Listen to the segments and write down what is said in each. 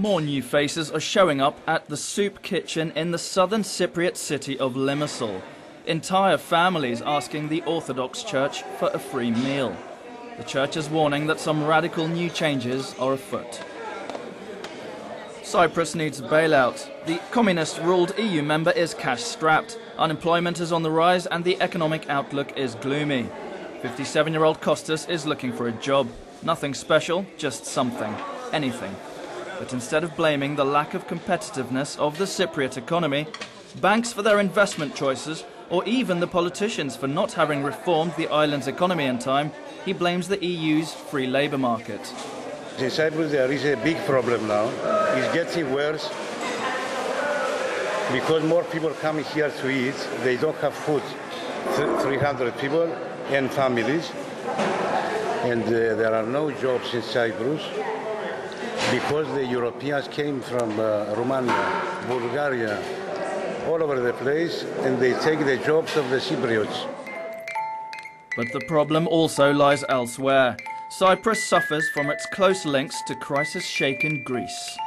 More new faces are showing up at the soup kitchen in the southern Cypriot city of Limassol. Entire families asking the Orthodox Church for a free meal. The church is warning that some radical new changes are afoot. Cyprus needs a bailout. The communist-ruled EU member is cash-strapped. Unemployment is on the rise and the economic outlook is gloomy. 57-year-old Kostas is looking for a job. Nothing special, just something. Anything. But instead of blaming the lack of competitiveness of the Cypriot economy, banks for their investment choices, or even the politicians for not having reformed the island's economy in time, he blames the EU's free labour market. In Cyprus there is a big problem now. It's getting worse because more people come here to eat. They don't have food. 300 people and families. And there are no jobs in Cyprus because the Europeans came from Romania, Bulgaria, all over the place, and they take the jobs of the Cypriots. But the problem also lies elsewhere. Cyprus suffers from its close links to crisis-shaken Greece.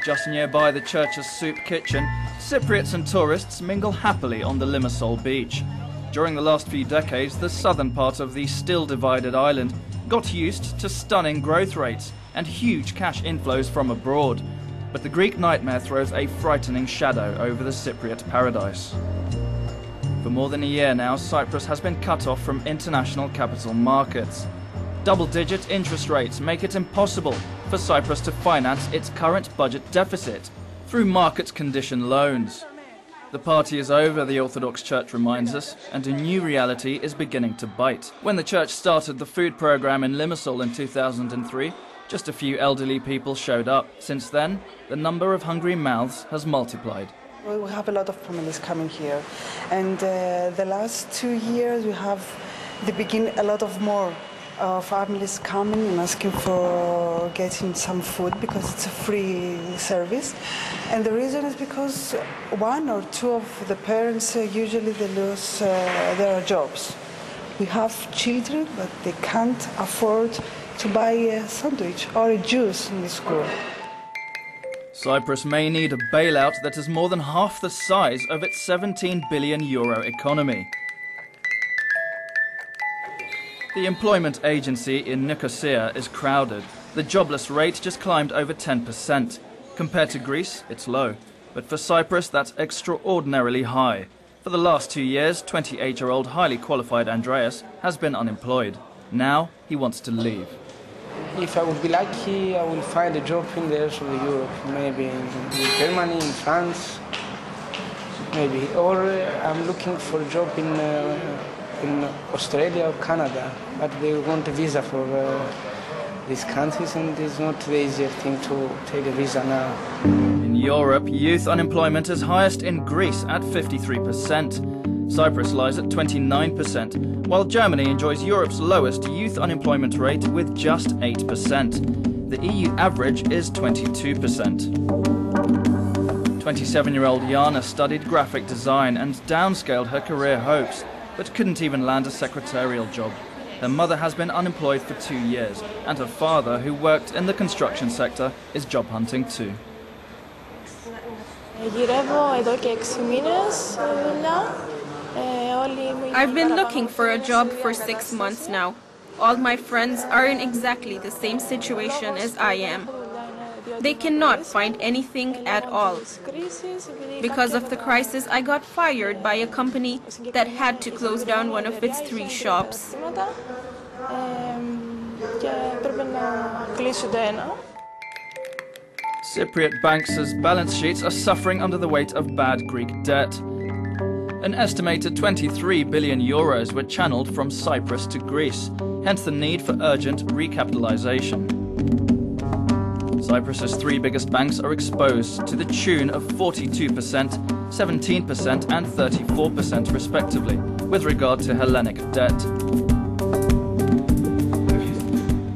Just nearby the church's soup kitchen, Cypriots and tourists mingle happily on the Limassol beach. During the last few decades, the southern part of the still-divided island got used to stunning growth rates and huge cash inflows from abroad. But the Greek nightmare throws a frightening shadow over the Cypriot paradise. For more than a year now, Cyprus has been cut off from international capital markets. Double-digit interest rates make it impossible for Cyprus to finance its current budget deficit through market-condition loans. The party is over, the Orthodox Church reminds us, and a new reality is beginning to bite. When the church started the food program in Limassol in 2003, just a few elderly people showed up. Since then, the number of hungry mouths has multiplied. We have a lot of families coming here, and the last 2 years we have a lot of more families coming and asking for getting some food because it's a free service. And the reason is because one or two of the parents usually they lose their jobs. We have children, but they can't afford to buy a sandwich or a juice in the school. Cyprus may need a bailout that is more than half the size of its €17 billion economy. The employment agency in Nicosia is crowded. The jobless rate just climbed over 10%. Compared to Greece, it's low. But for Cyprus, that's extraordinarily high. For the last 2 years, 28-year-old highly qualified Andreas has been unemployed. Now he wants to leave. If I would be lucky, I will find a job in the rest of Europe, maybe in Germany, in France, maybe. Or I'm looking for a job in Australia or Canada, but they want a visa for these countries, and it's not the easiest thing to take a visa now. In Europe, youth unemployment is highest in Greece at 53%. Cyprus lies at 29%, while Germany enjoys Europe's lowest youth unemployment rate with just 8%. The EU average is 22%. 27-year-old Jana studied graphic design and downscaled her career hopes, but couldn't even land a secretarial job. Her mother has been unemployed for 2 years, and her father, who worked in the construction sector, is job hunting too. I've been looking for a job for 6 months now. All my friends are in exactly the same situation as I am. They cannot find anything at all. Because of the crisis, I got fired by a company that had to close down one of its 3 shops. Cypriot Banks' balance sheets are suffering under the weight of bad Greek debt. An estimated €23 billion were channeled from Cyprus to Greece, hence the need for urgent recapitalisation. Cyprus's 3 biggest banks are exposed to the tune of 42%, 17% and 34% respectively, with regard to Hellenic debt.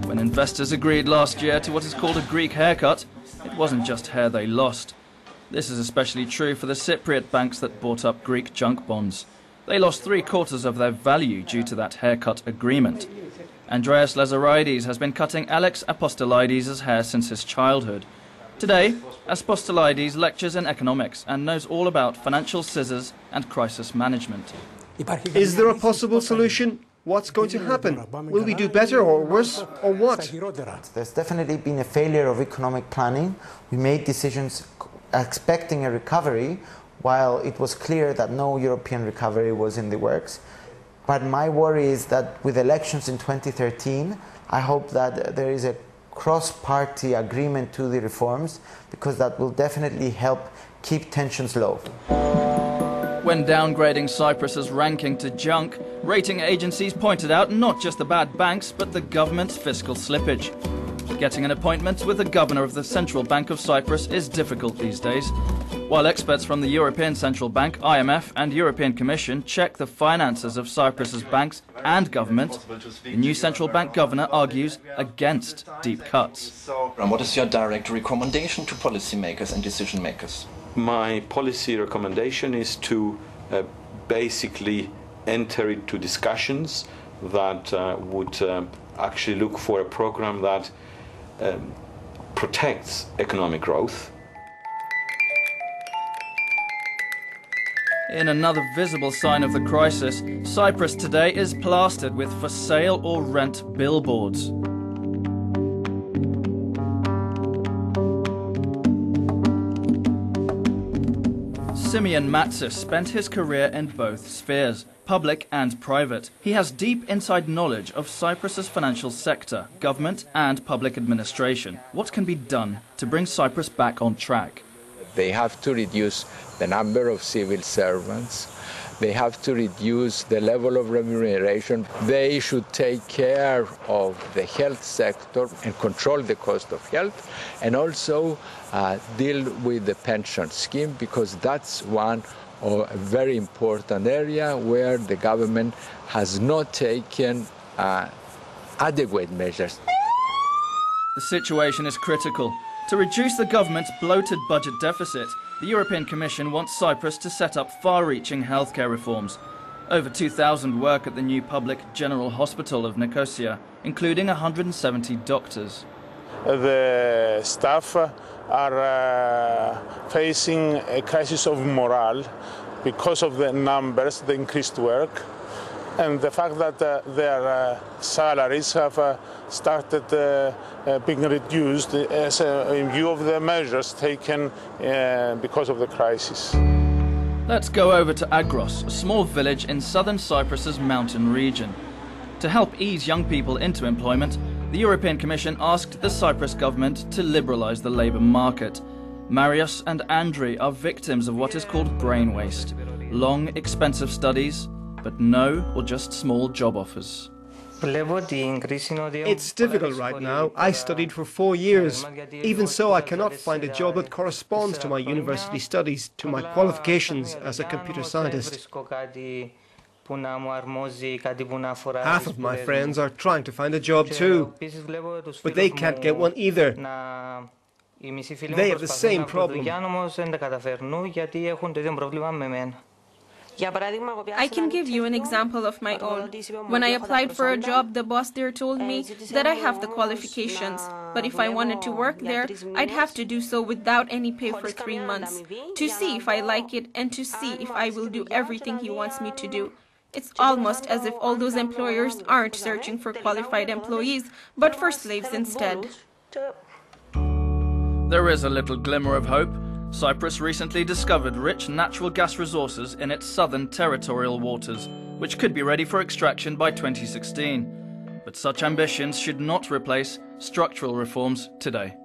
When investors agreed last year to what is called a Greek haircut, it wasn't just hair they lost. This is especially true for the Cypriot banks that bought up Greek junk bonds. They lost 3/4 of their value due to that haircut agreement. Andreas Lazaridis has been cutting Alex Apostolidis' hair since his childhood. Today, Apostolidis lectures in economics and knows all about financial scissors and crisis management. Is there a possible solution? What's going to happen? Will we do better or worse, or what? There's definitely been a failure of economic planning. We made decisions expecting a recovery, while it was clear that no European recovery was in the works. But my worry is that with elections in 2013, I hope that there is a cross-party agreement to the reforms, because that will definitely help keep tensions low. When downgrading Cyprus's ranking to junk, rating agencies pointed out not just the bad banks, but the government's fiscal slippage. Getting an appointment with the governor of the Central Bank of Cyprus is difficult these days. While experts from the European Central Bank, IMF and European Commission check the finances of Cyprus's banks and government, the new central bank governor argues against deep cuts. And what is your direct recommendation to policymakers and decision makers? My policy recommendation is to basically enter into discussions that would actually look for a program that protects economic growth. In another visible sign of the crisis, Cyprus today is plastered with for sale or rent billboards. Simeon Matsis spent his career in both spheres, public and private. He has deep inside knowledge of Cyprus's financial sector, government and public administration. What can be done to bring Cyprus back on track? They have to reduce the number of civil servants. They have to reduce the level of remuneration. They should take care of the health sector and control the cost of health, and also deal with the pension scheme, because that's one a very important area where the government has not taken adequate measures. The situation is critical. To reduce the government's bloated budget deficit, the European Commission wants Cyprus to set up far-reaching healthcare reforms. Over 2,000 work at the new public general hospital of Nicosia, including 170 doctors. The staff are facing a crisis of morale because of the numbers, the increased work, and the fact that their salaries have started being reduced as in view of the measures taken because of the crisis. Let's go over to Agros, a small village in southern Cyprus's mountain region. To help ease young people into employment, the European Commission asked the Cyprus government to liberalise the labour market. Marios and Andri are victims of what is called brain waste. Long, expensive studies, but no or just small job offers. It's difficult right now. I studied for 4 years. Even so, I cannot find a job that corresponds to my university studies, to my qualifications as a computer scientist. Half of my friends are trying to find a job too, but they can't get one either. They have the same problem. I can give you an example of my own. When I applied for a job, the boss there told me that I have the qualifications, but if I wanted to work there, I'd have to do so without any pay for 3 months, to see if I like it and to see if I will do everything he wants me to do. It's almost as if all those employers aren't searching for qualified employees, but for slaves instead. There is a little glimmer of hope. Cyprus recently discovered rich natural gas resources in its southern territorial waters, which could be ready for extraction by 2016. But such ambitions should not replace structural reforms today.